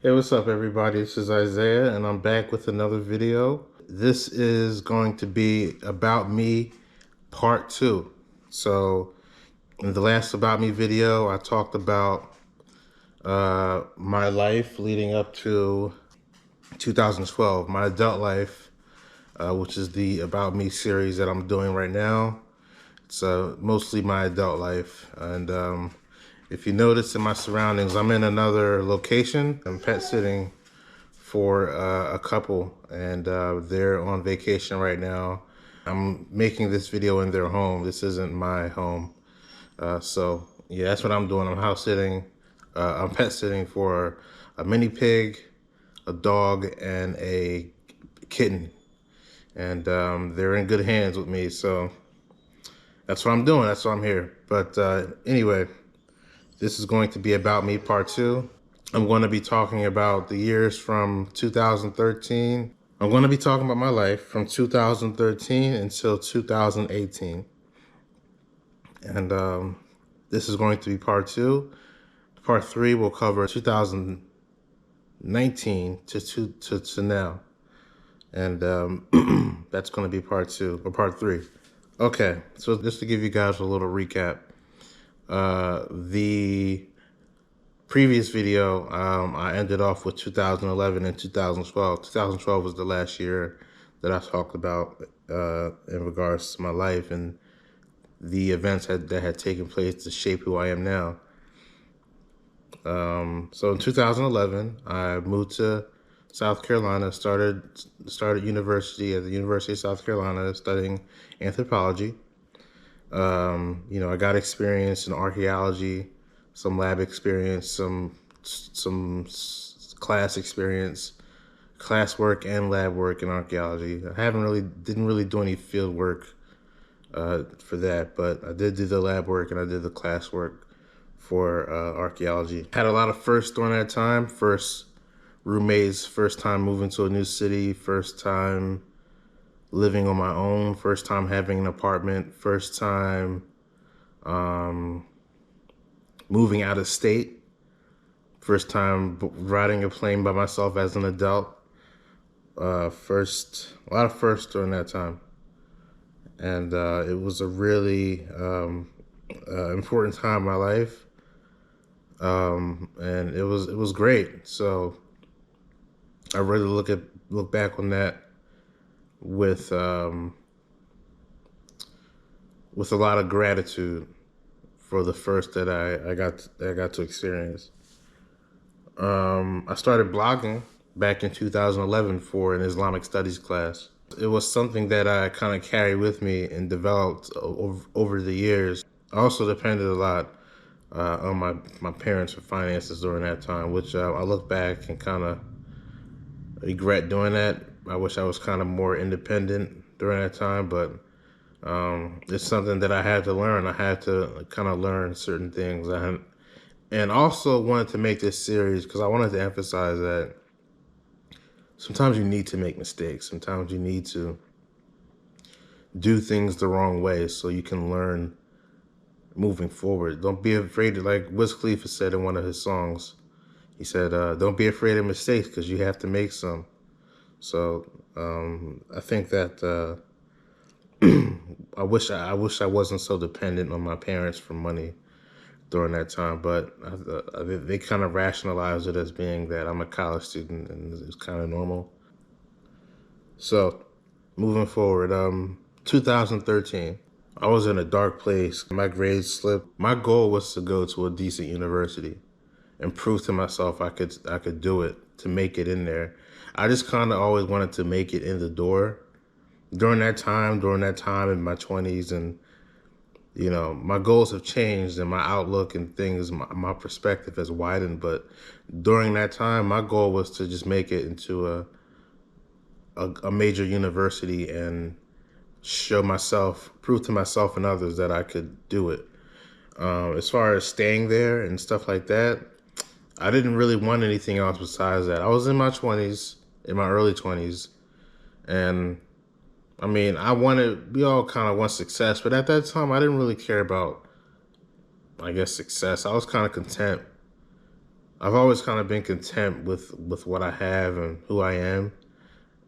Hey, what's up, everybody? This is Isaiah, and I'm back with another video. This is going to be About Me Part 2. So, in the last About Me video, I talked about my life leading up to 2012, my adult life, which is the About Me series that I'm doing right now. It's mostly my adult life. And if you notice in my surroundings, I'm in another location. I'm pet sitting for a couple, and they're on vacation right now. I'm making this video in their home. This isn't my home. So yeah, that's what I'm doing. I'm house sitting. I'm pet sitting for a mini pig, a dog, and a kitten. And they're in good hands with me. So that's what I'm doing. That's why I'm here. But anyway, this is going to be About Me Part 2. I'm going to be talking about the years from 2013. I'm going to be talking about my life from 2013 until 2018. And this is going to be part 2. Part 3 will cover 2019 to now. And that's going to be part 2 or part 3. Okay, so just to give you guys a little recap. The previous video, I ended off with 2011 and 2012. 2012 was the last year that I talked about in regards to my life and the events that had taken place to shape who I am now. So in 2011, I moved to South Carolina, started university at the University of South Carolina, studying anthropology. I got experience in archaeology, some lab experience, some class experience, class work and lab work in archaeology. Didn't really do any field work for that, but I did do the lab work and I did the class work for archaeology. Had a lot of firsts during that time. First roommates, first time moving to a new city, first time living on my own, first time having an apartment, first time moving out of state, first time riding a plane by myself as an adult. A lot of firsts during that time. And it was a really important time in my life. And it was great. So I really look back on that with a lot of gratitude for the first that I got to experience. I started blogging back in 2011 for an Islamic studies class. It was something that I kind of carried with me and developed over the years. I also depended a lot on my parents for finances during that time, which I look back and kind of regret doing that. I wish I was kind of more independent during that time, but it's something that I had to learn. I had to kind of learn certain things. And also wanted to make this series because I wanted to emphasize that sometimes you need to make mistakes. Sometimes you need to do things the wrong way so you can learn moving forward. Don't be afraid to, like Wiz Khalifa said in one of his songs, he said, don't be afraid of mistakes because you have to make some. So I think that I wish I wasn't so dependent on my parents for money during that time, but they kind of rationalized it as being that I'm a college student and it's kind of normal. So moving forward, 2013, I was in a dark place. My grades slipped. My goal was to go to a decent university and prove to myself I could do it, to make it in there. I just kind of always wanted to make it in the door. During that time in my 20s, and my goals have changed and my outlook and things, my perspective has widened. But during that time, my goal was to just make it into a major university and prove to myself and others that I could do it. As far as staying there and stuff like that, I didn't really want anything else besides that. I was in my early 20s, and I mean, we all kind of want success, but at that time, I didn't really care about, I guess, success. I was kind of content I've always kind of been content with what I have and who I am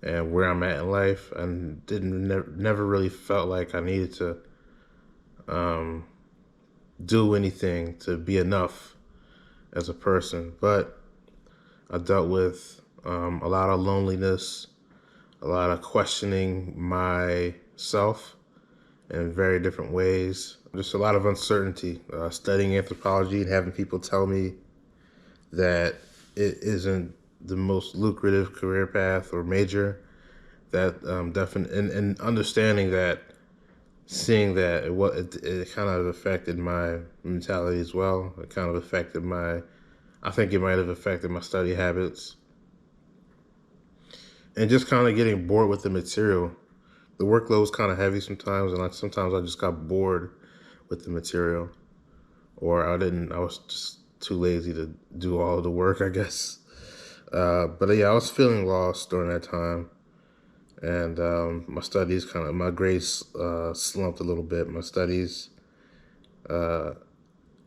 and where I'm at in life, and didn't never really felt like I needed to um, do anything to be enough as a person. But I dealt with a lot of loneliness, a lot of questioning myself in very different ways. Just a lot of uncertainty. Studying anthropology and having people tell me that it isn't the most lucrative career path or major. That definitely, and understanding that, seeing that it kind of affected my mentality as well. It kind of affected I think it might have affected my study habits, and just kind of getting bored with the material. The workload was kind of heavy sometimes, and sometimes I just got bored with the material, or I was just too lazy to do all the work, I guess. But yeah, I was feeling lost during that time, and my grades slumped a little bit. My studies, I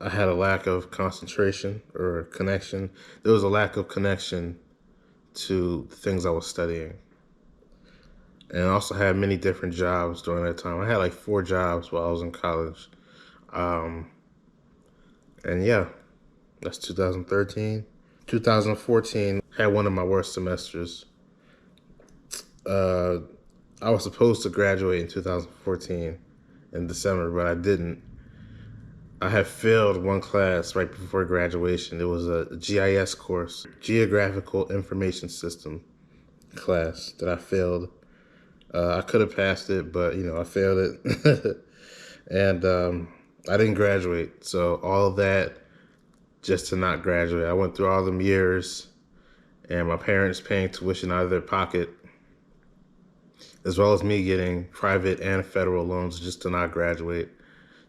had a lack of concentration or connection. There was a lack of connection to the things I was studying. And I also had many different jobs during that time. I had like 4 jobs while I was in college. Um, and yeah, that's 2013. 2014, had one of my worst semesters. Uh, I was supposed to graduate in 2014 in December, but I didn't. I had failed one class right before graduation. It was a GIS course, Geographical Information System class that I failed. I could have passed it, but I failed it, and I didn't graduate. So all of that just to not graduate. I went through all them years, and my parents paying tuition out of their pocket, as well as me getting private and federal loans just to not graduate.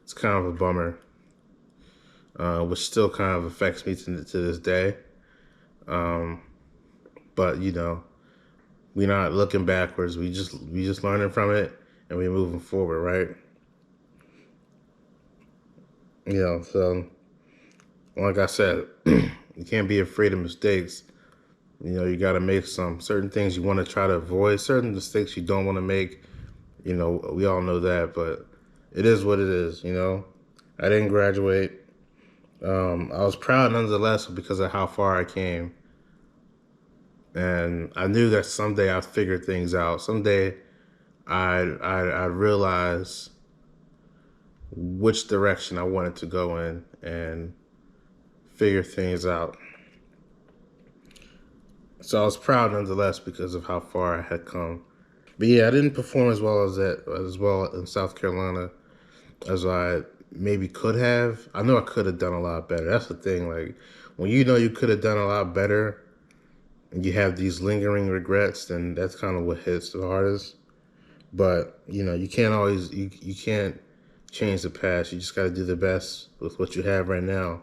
It's kind of a bummer, which still kind of affects me to this day. Um, but we're not looking backwards. We just learning from it, and we moving forward, right? So like I said, you can't be afraid of mistakes. You got to make some certain things you want to try to avoid, certain mistakes you don't want to make. We all know that, but it is what it is. I didn't graduate. I was proud nonetheless because of how far I came. And I knew that someday I'd figure things out. Someday I'd realize which direction I wanted to go in and figure things out. So I was proud nonetheless because of how far I had come. But yeah, I didn't perform as well in South Carolina as I maybe could have. I know I could have done a lot better. That's the thing. Like when you could have done a lot better, and you have these lingering regrets, then that's kind of what hits the hardest. But you can't always you can't change the past. You just got to do the best with what you have right now.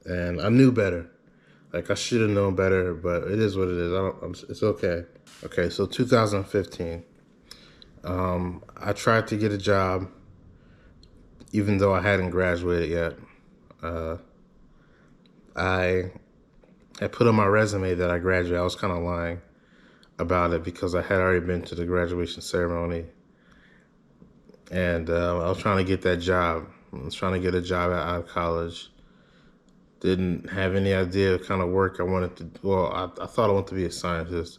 And I knew better. Like I should have known better, but it is what it is. It's okay. Okay, so 2015. I tried to get a job, even though I hadn't graduated yet. Uh, I had put on my resume that I graduated. I was kind of lying about it because I had already been to the graduation ceremony, and I was trying to get that job. I was trying to get a job out of college. Didn't have any idea what kind of work I wanted to. Well, I thought I wanted to be a scientist,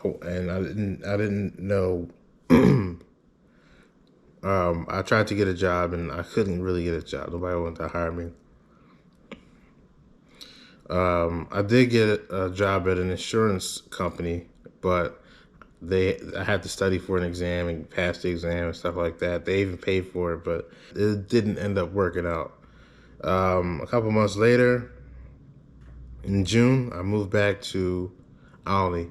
and I didn't know. I tried to get a job, and I couldn't really get a job. Nobody wanted to hire me. I did get a job at an insurance company, but I had to study for an exam and pass the exam and stuff like that. They even paid for it, but it didn't end up working out. A couple months later, in June, I moved back to Olney,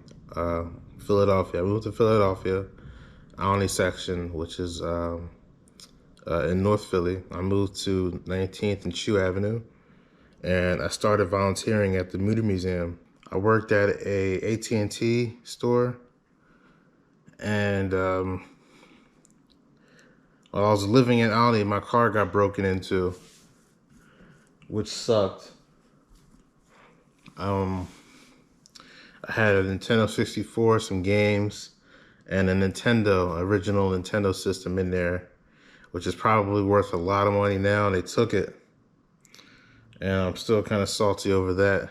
Philadelphia. I moved to Philadelphia, Olney section, which is in North Philly. I moved to 19th and Chew Avenue, and I started volunteering at the Mutter Museum. I worked at a AT&T store, and while I was living in Olney, my car got broken into. which sucked. I had a Nintendo 64, some games, and a original Nintendo system in there, which is probably worth a lot of money now, and they took it. And I'm still kind of salty over that.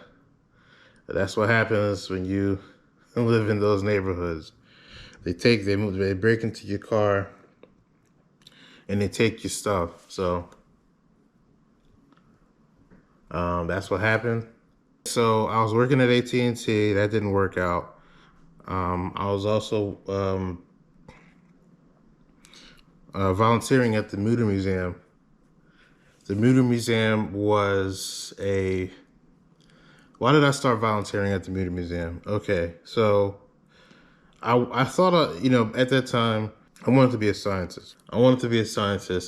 But that's what happens when you live in those neighborhoods. They break into your car, and they take your stuff. So that's what happened. So I was working at AT&T. That didn't work out. I was also volunteering at the Mütter Museum. The Mütter Museum was a... Why did I start volunteering at the Mütter Museum? Okay, so I thought, at that time, I wanted to be a scientist.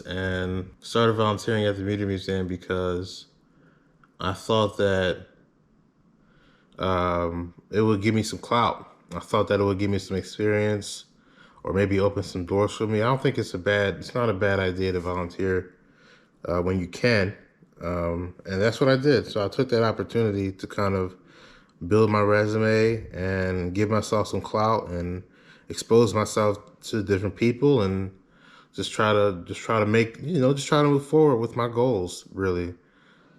And started volunteering at the Mütter Museum because I thought that it would give me some clout. I thought that it would give me some experience or maybe open some doors for me. I don't think it's not a bad idea to volunteer when you can. And that's what I did. So I took that opportunity to kind of build my resume and give myself some clout and expose myself to different people and just try to move forward with my goals, really.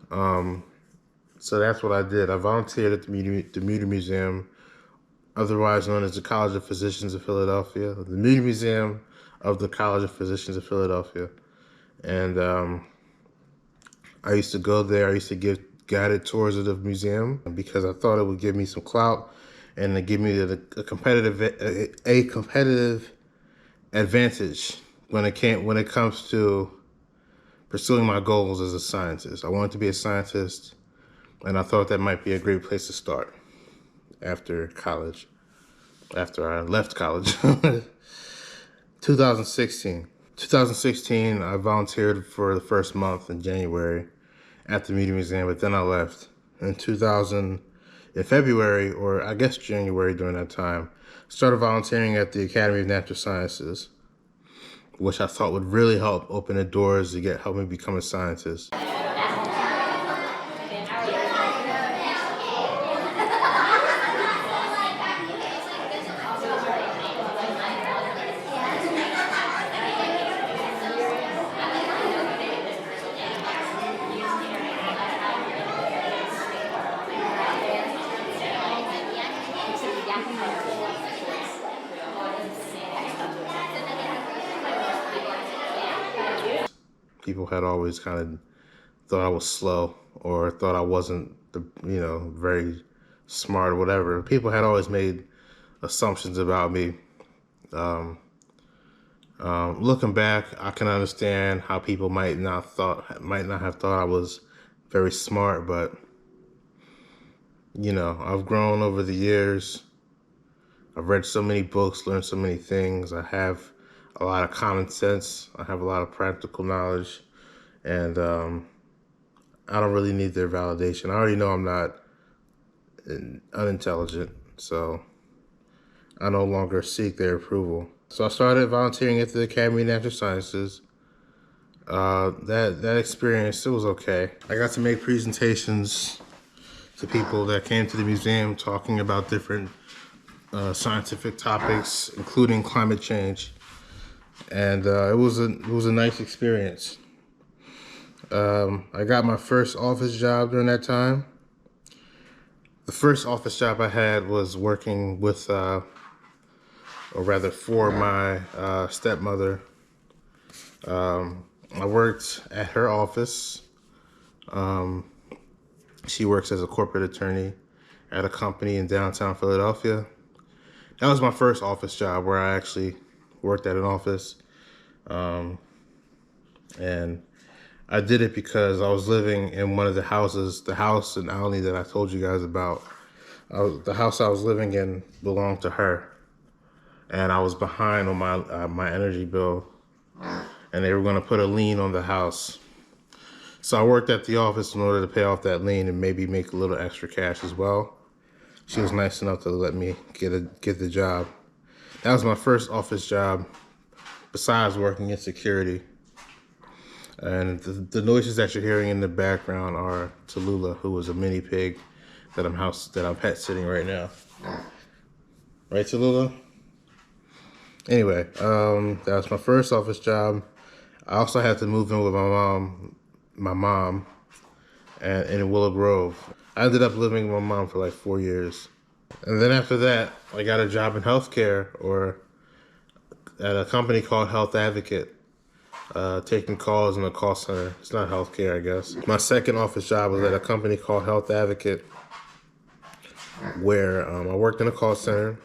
So that's what I did. I volunteered at the Mütter Museum, otherwise known as the College of Physicians of Philadelphia, the Mütter Museum of the College of Physicians of Philadelphia. And I used to go there. I used to give guided tours of the museum because I thought it would give me some clout and to give me a competitive advantage when it comes to pursuing my goals as a scientist. I wanted to be a scientist, and I thought that might be a great place to start after college. After I left college, 2016, I volunteered for the first month in January at the Mütter Museum, but then I left. In February, or I guess January during that time, started volunteering at the Academy of Natural Sciences, which I thought would really help open the doors to help me become a scientist. People had always kind of thought I was slow or thought I wasn't very smart or whatever. People had always made assumptions about me. Looking back, I can understand how people might not have thought I was very smart, but I've grown over the years. I've read so many books, learned so many things. I have a lot of common sense. I have a lot of practical knowledge, and I don't really need their validation. I already know I'm not unintelligent, so I no longer seek their approval. So I started volunteering at the Academy of Natural Sciences. That experience, it was okay. I got to make presentations to people that came to the museum talking about different scientific topics, including climate change. And it was a nice experience. I got my first office job during that time. The first office job I had was working with, or rather for my stepmother. I worked at her office. She works as a corporate attorney at a company in downtown Philadelphia. That was my first office job where I actually worked at an office. And I did it because I was living in one of the houses, the house in Alney that I told you guys about. The house I was living in belonged to her. And I was behind on my energy bill. And they were going to put a lien on the house. So I worked at the office in order to pay off that lien and maybe make a little extra cash as well. She was nice enough to let me get the job. That was my first office job besides working in security. And the noises that you're hearing in the background are Tallulah, who was a mini pig that I'm pet sitting right now. Right, Tallulah? Anyway, that was my first office job. I also had to move in with my mom, and in Willow Grove. I ended up living with my mom for like 4 years. And then after that, I got a job in healthcare, or at a company called Health Advocate, taking calls in a call center. It's not healthcare, I guess. My second office job was at a company called Health Advocate, where I worked in a call center,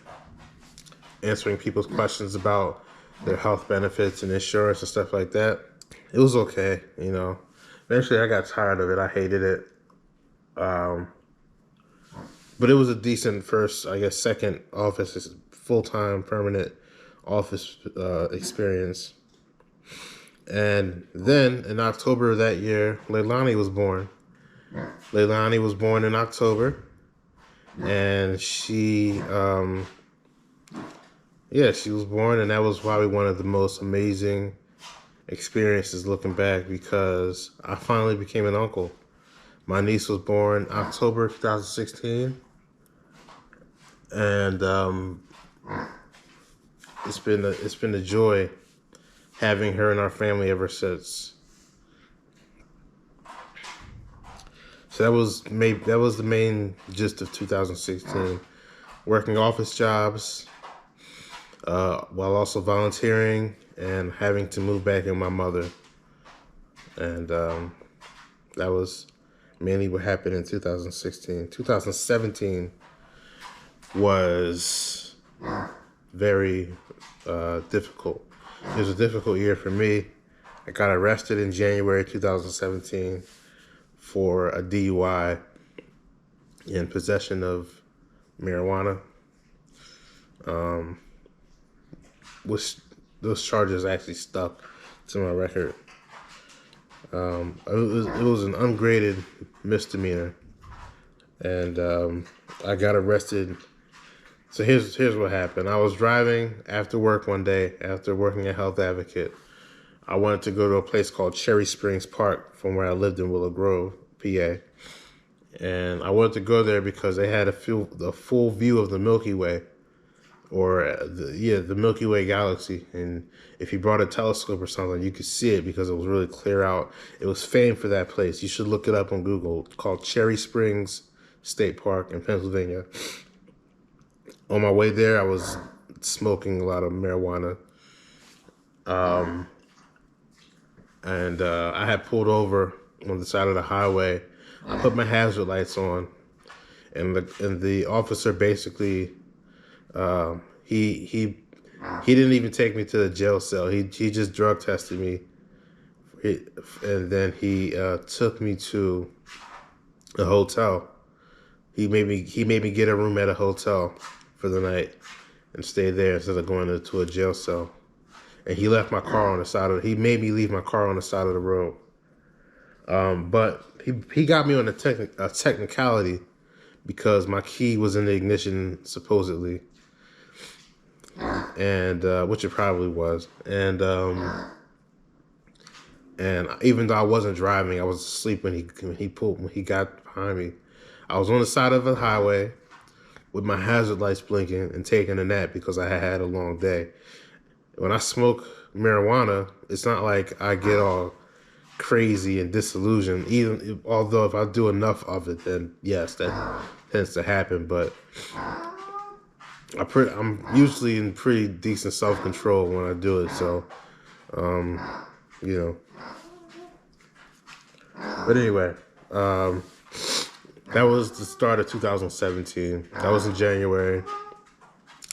answering people's questions about their health benefits and insurance and stuff like that. It was okay, you know. Eventually, I got tired of it. I hated it. But it was a decent first, I guess, second office, full-time, permanent office experience. And then in October of that year, Leilani was born. Leilani was born in October. And she was born, and that was probably one of the most amazing experiences looking back, because I finally became an uncle. My niece was born October 2016, and it's been a joy having her in our family ever since. So that was the main gist of 2016, working office jobs, while also volunteering and having to move back in with my mother. And that was mainly what happened in 2016. 2017 was very difficult. It was a difficult year for me. I got arrested in January 2017 for a DUI in possession of marijuana. Which those charges actually stuck to my record. It was an ungraded misdemeanor, and I got arrested. So here's what happened. I was driving after work one day, after working at Health Advocate. I wanted to go to a place called Cherry Springs Park from where I lived in Willow Grove, PA. And I wanted to go there because they had a full view of the Milky Way, or the Milky Way galaxy. And if you brought a telescope or something, you could see it because it was really clear out. It was famed for that place. You should look it up on Google. It's called Cherry Springs State Park in Pennsylvania. On my way there, I was smoking a lot of marijuana. And I had pulled over on the side of the highway. I put my hazard lights on, and the officer basically, he didn't even take me to the jail cell. He just drug tested me, and then he took me to a hotel. He made me get a room at a hotel for the night and stay there instead of going to a jail cell. And he left my car on the side of. He made me leave my car on the side of the road. But he got me on a technicality because my key was in the ignition supposedly, and which it probably was. And even though I wasn't driving, I was asleep when he got behind me. I was on the side of the highway with my hazard lights blinking and taking a nap because I had a long day. When I smoke marijuana, it's not like I get all crazy and disillusioned. Although if I do enough of it, then yes, that tends to happen. But I'm usually in pretty decent self-control when I do it. So, you know. But anyway, that was the start of 2017. That was in January.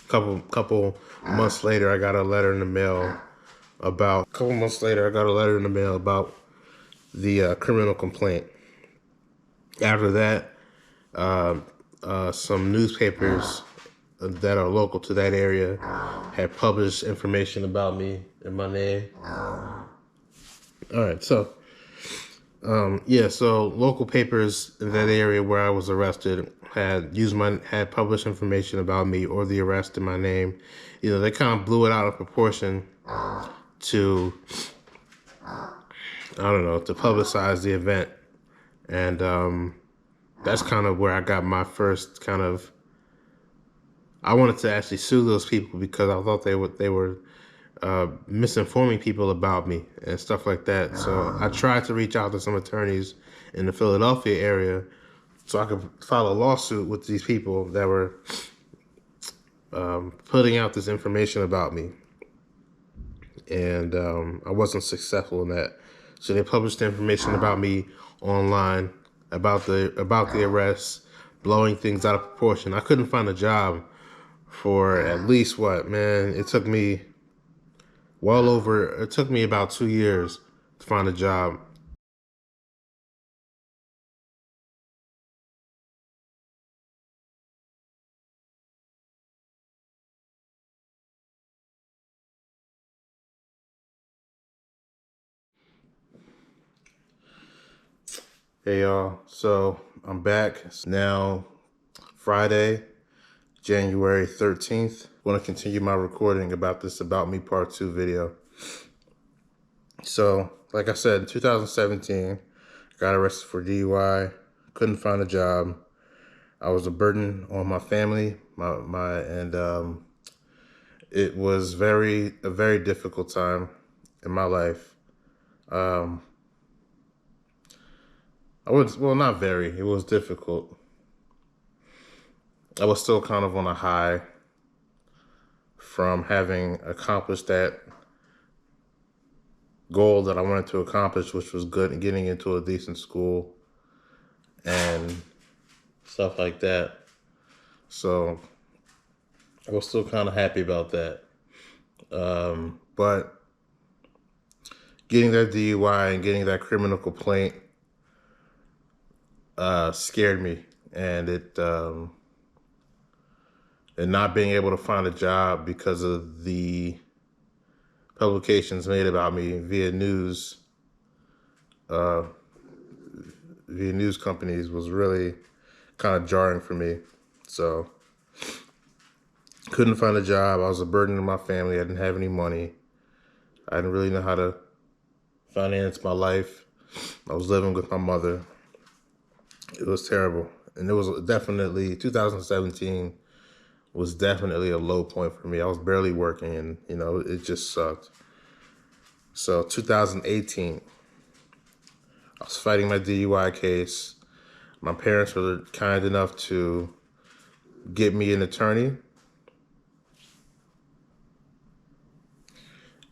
Couple months later, I got a letter in the mail about the criminal complaint. After that, some newspapers that are local to that area had published information about me and my name. All right, so so local papers in that area where I was arrested had published information about me or the arrest in my name. You know, they kind of blew it out of proportion to I don't know, to publicize the event. And that's kind of where I got my first kind of. I wanted to actually sue those people because I thought they were misinforming people about me and stuff like that. So I tried to reach out to some attorneys in the Philadelphia area so I could file a lawsuit with these people that were putting out this information about me. And I wasn't successful in that. So they published the information about me online, about the arrest, blowing things out of proportion. I couldn't find a job for at least it took me it took me about 2 years to find a job. Hey y'all, so I'm back. It's now Friday, January 13th. I want to continue my recording about this About Me Part 2 video. So, like I said, in 2017, got arrested for DUI, couldn't find a job. I was a burden on my family, it was a very difficult time in my life. Not very, it was difficult. I was still kind of on a high from having accomplished that goal that I wanted to accomplish, which was getting into a decent school and stuff like that. So I was still kind of happy about that. But getting that DUI and getting that criminal complaint scared me, and and not being able to find a job because of the publications made about me via news companies was really kind of jarring for me. So couldn't find a job. I was a burden to my family. I didn't have any money. I didn't really know how to finance my life. I was living with my mother. It was terrible. And it was definitely, 2017 was definitely a low point for me. I was barely working and, it just sucked. So 2018, I was fighting my DUI case. My parents were kind enough to get me an attorney.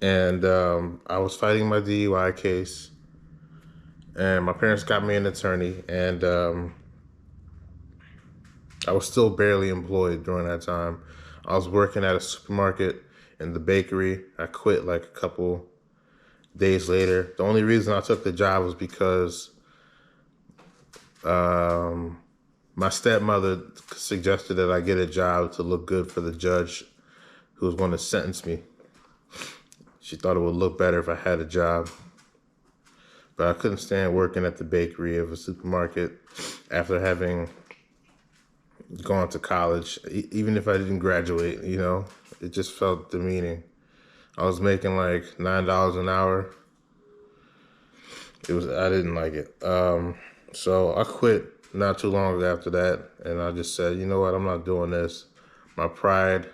And I was fighting my DUI case. And my parents got me an attorney. And I was still barely employed during that time. I was working at a supermarket and the bakery. I quit like a couple days later. The only reason I took the job was because my stepmother suggested that I get a job to look good for the judge who was going to sentence me. She thought it would look better if I had a job. But I couldn't stand working at the bakery of a supermarket after having gone to college. Even if I didn't graduate, it just felt demeaning. I was making like $9 an hour. I didn't like it. So I quit not too long after that. And I just said, you know what, I'm not doing this. My pride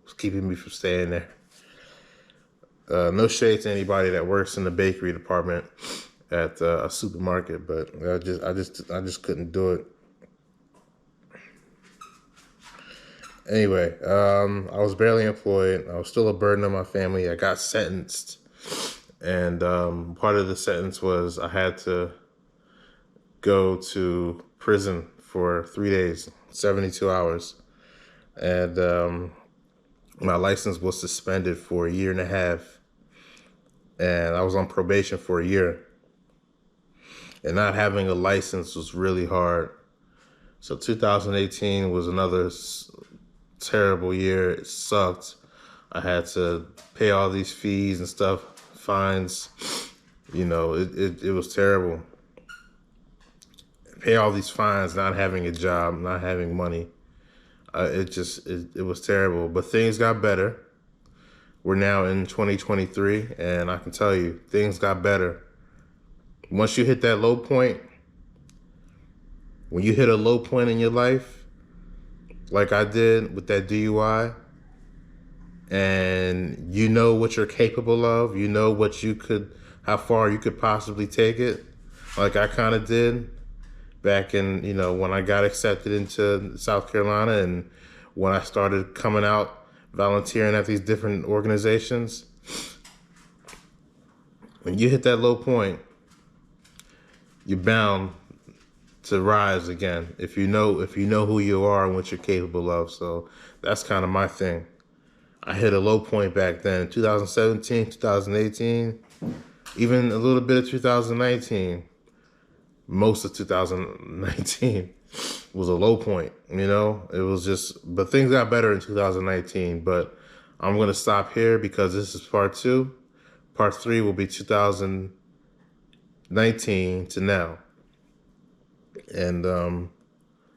was keeping me from staying there. No shade to anybody that works in the bakery department at a supermarket, but I just couldn't do it. Anyway, I was barely employed. I was still a burden on my family. I got sentenced, and part of the sentence was I had to go to prison for 3 days, 72 hours, and my license was suspended for a year and a half, and I was on probation for a year. And not having a license was really hard. So 2018 was another terrible year. It sucked. I had to pay all these fees and stuff, fines. It was terrible. Pay all these fines, not having a job, not having money. It was terrible. But things got better. We're now in 2023, and I can tell you, things got better. Once you hit that low point, when you hit a low point in your life, like I did with that DUI, and you know what you're capable of, you know what you could, how far you could possibly take it, like I kind of did back in, when I got accepted into South Carolina and when I started coming out volunteering at these different organizations. When you hit that low point, you're bound to rise again if you know who you are and what you're capable of. So that's kind of my thing. I hit a low point back then, 2017, 2018, even a little bit of 2019. Most of 2019 was a low point, It was just, but things got better in 2019. But I'm going to stop here because this is part 2. Part 3 will be 2019 to now. And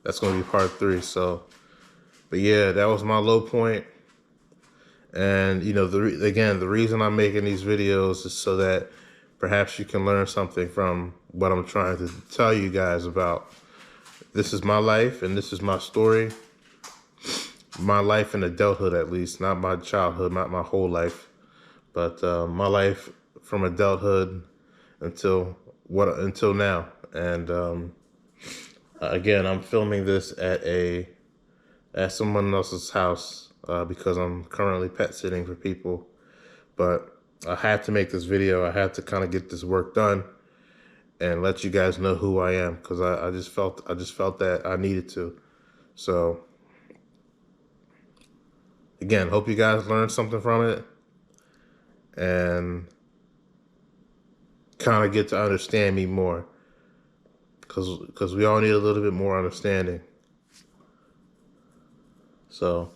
that's going to be part 3. So, but yeah, that was my low point. And, the reason I'm making these videos is so that perhaps you can learn something from what I'm trying to tell you guys about. This is my life and this is my story. My life in adulthood, at least, not my childhood, not my whole life, but my life from adulthood until now. And again, I'm filming this at someone else's house because I'm currently pet sitting for people. But I had to make this video. I had to kind of get this work done and let you guys know who I am, because I just felt that I needed to. So again, hope you guys learned something from it and kind of get to understand me more, because we all need a little bit more understanding. So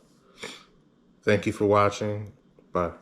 thank you for watching. Bye.